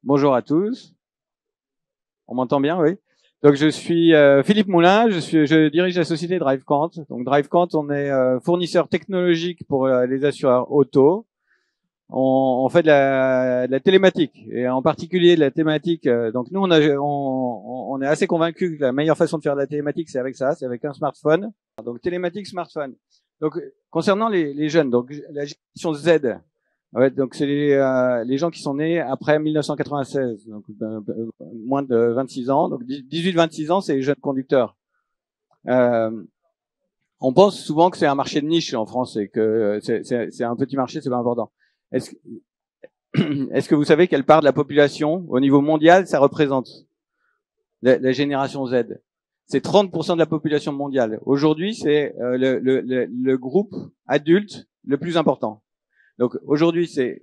Bonjour à tous. On m'entend bien, oui. Donc je suis Philippe Moulin, je dirige la société DriveQuant. Donc DriveQuant, on est fournisseur technologique pour les assureurs auto. On fait de la télématique et en particulier de la thématique. Donc nous, on est assez convaincus que la meilleure façon de faire de la télématique, c'est avec ça, c'est avec un smartphone. Donc télématique smartphone. Donc concernant les jeunes, donc la génération Z. Ouais, donc c'est les gens qui sont nés après 1996, donc moins de 26 ans. Donc 18-26 ans, c'est les jeunes conducteurs. On pense souvent que c'est un marché de niche en France et que c'est un petit marché, c'est pas important. Est-ce que vous savez quelle part de la population au niveau mondial ça représente la génération Z? C'est 30% de la population mondiale. Aujourd'hui, c'est le groupe adulte le plus important. Donc aujourd'hui, c'est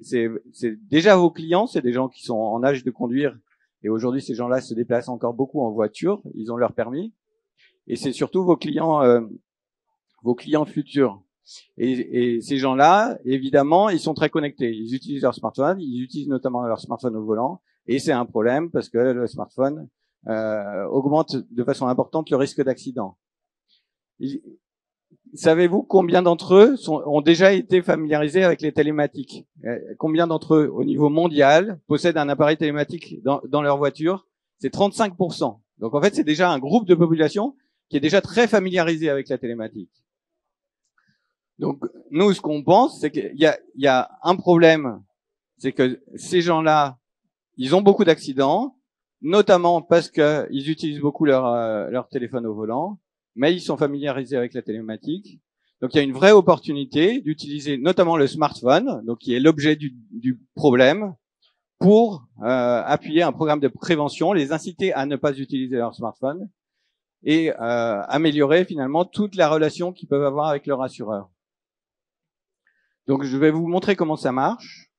déjà vos clients, c'est des gens qui sont en âge de conduire. Et aujourd'hui, ces gens-là se déplacent encore beaucoup en voiture. Ils ont leur permis. Et c'est surtout vos clients futurs. Et ces gens-là, évidemment, ils sont très connectés. Ils utilisent leur smartphone. Ils utilisent notamment leur smartphone au volant. Et c'est un problème parce que le smartphone augmente de façon importante le risque d'accident. Savez-vous combien d'entre eux ont déjà été familiarisés avec les télématiques? Combien d'entre eux, au niveau mondial, possèdent un appareil télématique dans leur voiture? C'est 35%. Donc en fait, c'est déjà un groupe de population qui est déjà très familiarisé avec la télématique. Donc nous, ce qu'on pense, c'est qu'il y a un problème, c'est que ces gens-là, ils ont beaucoup d'accidents, notamment parce qu'ils utilisent beaucoup leur téléphone au volant, mais ils sont familiarisés avec la télématique. Donc il y a une vraie opportunité d'utiliser notamment le smartphone, donc qui est l'objet du problème, pour appuyer un programme de prévention, les inciter à ne pas utiliser leur smartphone et améliorer finalement toute la relation qu'ils peuvent avoir avec leur assureur. Donc je vais vous montrer comment ça marche.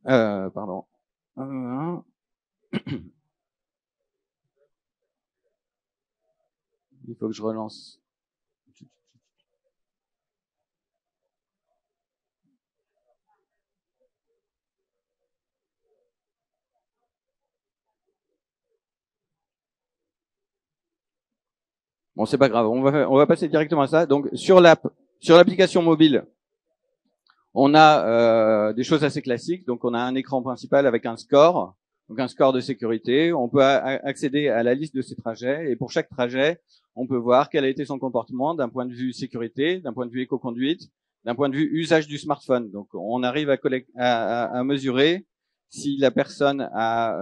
Pardon. Il faut que je relance. Bon, c'est pas grave. On va passer directement à ça. Donc sur l'application mobile, on a des choses assez classiques. Donc on a un écran principal avec un score, donc un score de sécurité. On peut accéder à la liste de ses trajets et pour chaque trajet, on peut voir quel a été son comportement d'un point de vue sécurité, d'un point de vue éco-conduite, d'un point de vue usage du smartphone. Donc on arrive à mesurer si la personne a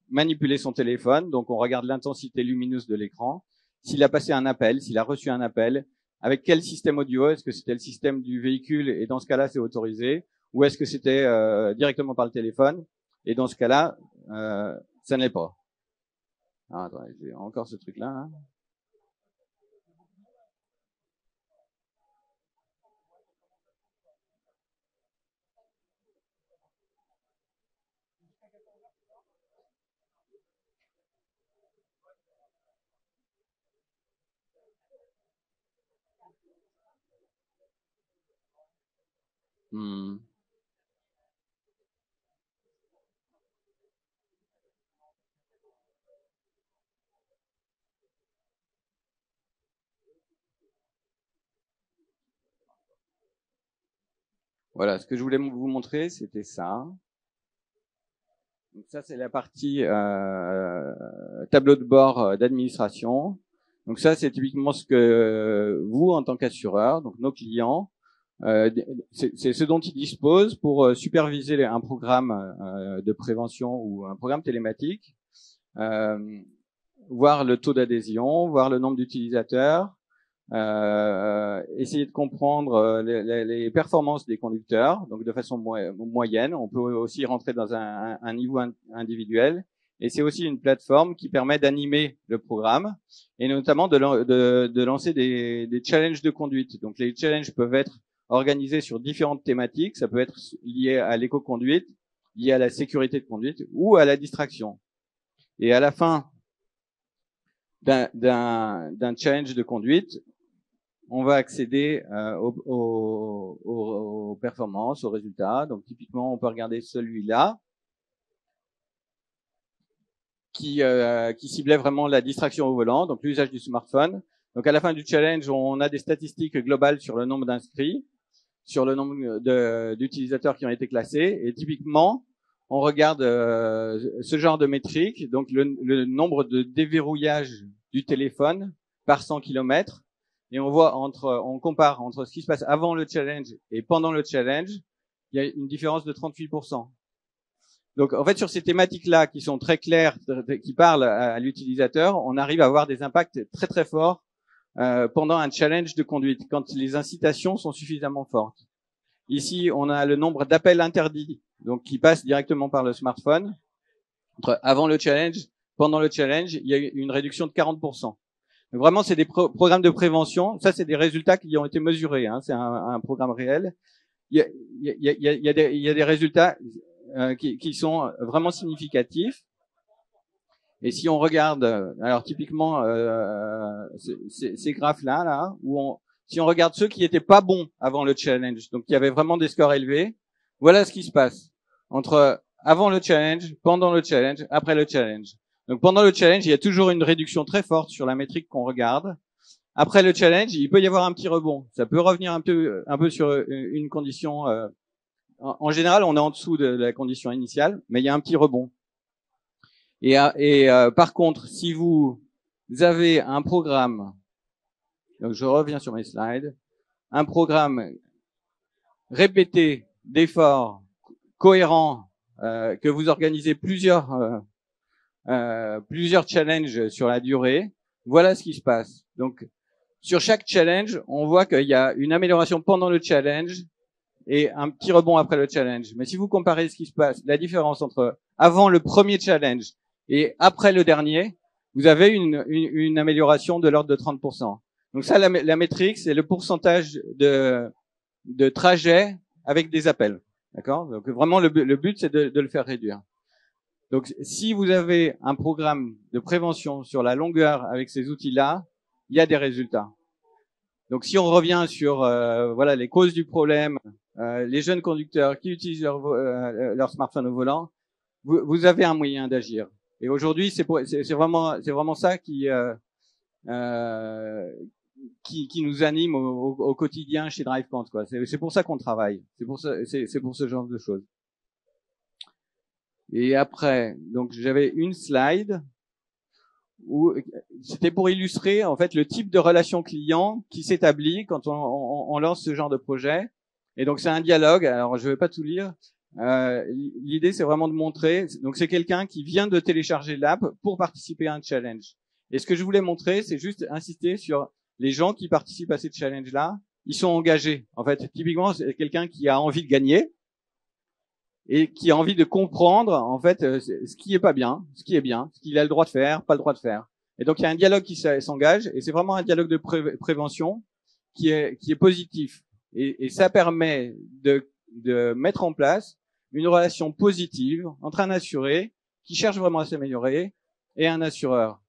manipulé son téléphone. Donc on regarde l'intensité lumineuse de l'écran, s'il a passé un appel, s'il a reçu un appel, avec quel système audio? Est-ce que c'était le système du véhicule et dans ce cas-là c'est autorisé, ou est-ce que c'était directement par le téléphone et dans ce cas-là ça ne l'est pas. Ah, attendez, j'ai encore ce truc-là. Hein. Voilà, ce que je voulais vous montrer, c'était ça. Donc ça, c'est la partie tableau de bord d'administration. Donc ça, c'est typiquement ce que vous, en tant qu'assureur, donc nos clients, c'est ce dont ils disposent pour superviser un programme de prévention ou un programme télématique, voir le taux d'adhésion, voir le nombre d'utilisateurs, essayer de comprendre les performances des conducteurs, donc de façon moyenne. On peut aussi rentrer dans un niveau individuel. Et c'est aussi une plateforme qui permet d'animer le programme et notamment de lancer des challenges de conduite. Donc les challenges peuvent être organisés sur différentes thématiques. Ça peut être lié à l'éco-conduite, lié à la sécurité de conduite ou à la distraction. Et à la fin d'un challenge de conduite, on va accéder aux performances, aux résultats. Donc typiquement, on peut regarder celui-là qui ciblait vraiment la distraction au volant, donc l'usage du smartphone. Donc à la fin du challenge, on a des statistiques globales sur le nombre d'inscrits, sur le nombre d'utilisateurs qui ont été classés, et typiquement, on regarde ce genre de métriques, donc le nombre de déverrouillages du téléphone par 100 km, et on compare entre ce qui se passe avant le challenge et pendant le challenge, il y a une différence de 38%. Donc, en fait, sur ces thématiques-là, qui sont très claires, qui parlent à l'utilisateur, on arrive à avoir des impacts très très forts pendant un challenge de conduite, quand les incitations sont suffisamment fortes. Ici, on a le nombre d'appels interdits, donc qui passent directement par le smartphone. Avant le challenge, pendant le challenge, il y a eu une réduction de 40%. Donc vraiment, c'est des programmes de prévention. Ça, c'est des résultats qui ont été mesurés. Hein. C'est un programme réel. Il y a des résultats qui sont vraiment significatifs. Et si on regarde, alors typiquement ces graphes-là, si on regarde ceux qui étaient pas bons avant le challenge, donc qui avaient vraiment des scores élevés, voilà ce qui se passe entre avant le challenge, pendant le challenge, après le challenge. Donc pendant le challenge, il y a toujours une réduction très forte sur la métrique qu'on regarde. Après le challenge, il peut y avoir un petit rebond. Ça peut revenir un peu sur une condition. En général, on est en dessous de la condition initiale, mais il y a un petit rebond. Et par contre, si vous avez un programme, donc je reviens sur mes slides, un programme répété d'efforts cohérents, que vous organisez plusieurs challenges sur la durée, voilà ce qui se passe. Donc, sur chaque challenge, on voit qu'il y a une amélioration pendant le challenge et un petit rebond après le challenge. Mais si vous comparez ce qui se passe, la différence entre avant le premier challenge et après le dernier, vous avez une amélioration de l'ordre de 30%. Donc ça, la métrique, c'est le pourcentage de trajets avec des appels. D'accord? Donc vraiment, le but, c'est de le faire réduire. Donc si vous avez un programme de prévention sur la longueur avec ces outils-là, il y a des résultats. Donc si on revient sur voilà les causes du problème, les jeunes conducteurs qui utilisent leur smartphone au volant, vous avez un moyen d'agir. Et aujourd'hui, c'est vraiment ça qui nous anime au quotidien chez DrivePoint, quoi. C'est pour ça qu'on travaille. C'est pour ce genre de choses. Et après, donc j'avais une slide où c'était pour illustrer en fait le type de relation client qui s'établit quand on lance ce genre de projet. Et donc c'est un dialogue. Alors je vais pas tout lire. L'idée c'est vraiment de montrer. Donc c'est quelqu'un qui vient de télécharger l'app pour participer à un challenge. Et ce que je voulais montrer, c'est juste insister sur les gens qui participent à ces challenges-là. Ils sont engagés. En fait, typiquement c'est quelqu'un qui a envie de gagner et qui a envie de comprendre en fait ce qui est pas bien, ce qui est bien, ce qu'il a le droit de faire, pas le droit de faire. Et donc il y a un dialogue qui s'engage et c'est vraiment un dialogue de prévention qui est positif et ça permet de mettre en place une relation positive entre un assuré qui cherche vraiment à s'améliorer et un assureur.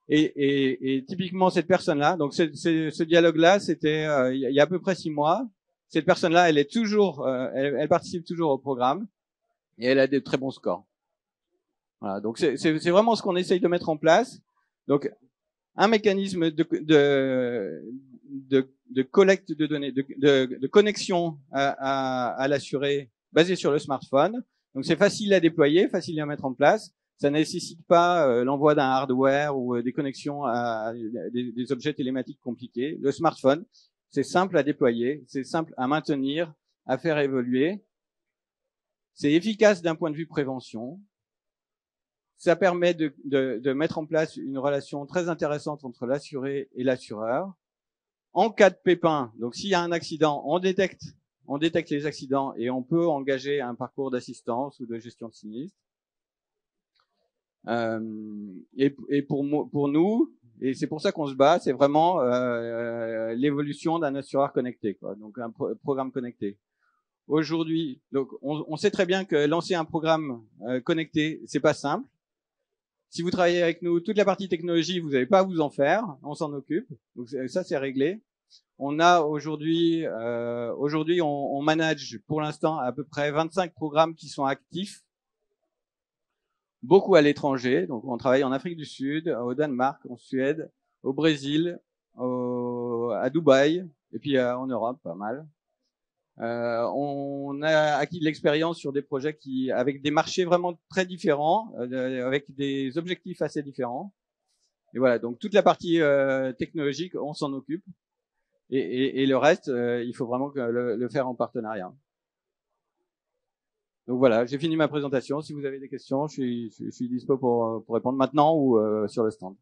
Et typiquement cette personne-là, donc ce dialogue-là, c'était il y a à peu près 6 mois. Cette personne-là, elle est toujours, elle participe toujours au programme. Et elle a des très bons scores. Voilà, donc c'est vraiment ce qu'on essaye de mettre en place. Donc un mécanisme de collecte de données, de connexion à l'assuré basé sur le smartphone. Donc c'est facile à déployer, facile à mettre en place. Ça ne nécessite pas l'envoi d'un hardware ou des connexions à des objets télématiques compliqués. Le smartphone, c'est simple à déployer, c'est simple à maintenir, à faire évoluer. C'est efficace d'un point de vue prévention. Ça permet de mettre en place une relation très intéressante entre l'assuré et l'assureur. En cas de pépin, donc s'il y a un accident, on détecte les accidents et on peut engager un parcours d'assistance ou de gestion de sinistre. Et pour nous, et c'est pour ça qu'on se bat, c'est vraiment l'évolution d'un assureur connecté, quoi. Donc un programme connecté. Aujourd'hui, donc on sait très bien que lancer un programme connecté, c'est pas simple. Si vous travaillez avec nous, toute la partie technologie, vous n'avez pas à vous en faire, on s'en occupe. Donc ça, c'est réglé. On a aujourd'hui, on manage pour l'instant à peu près 25 programmes qui sont actifs, beaucoup à l'étranger. Donc, on travaille en Afrique du Sud, au Danemark, en Suède, au Brésil, à Dubaï, et puis en Europe, pas mal. On a acquis de l'expérience sur des projets avec des marchés vraiment très différents, avec des objectifs assez différents. Et voilà, donc toute la partie technologique, on s'en occupe. Et le reste, il faut vraiment le faire en partenariat. Donc voilà, j'ai fini ma présentation. Si vous avez des questions, je suis dispo pour répondre maintenant ou sur le stand.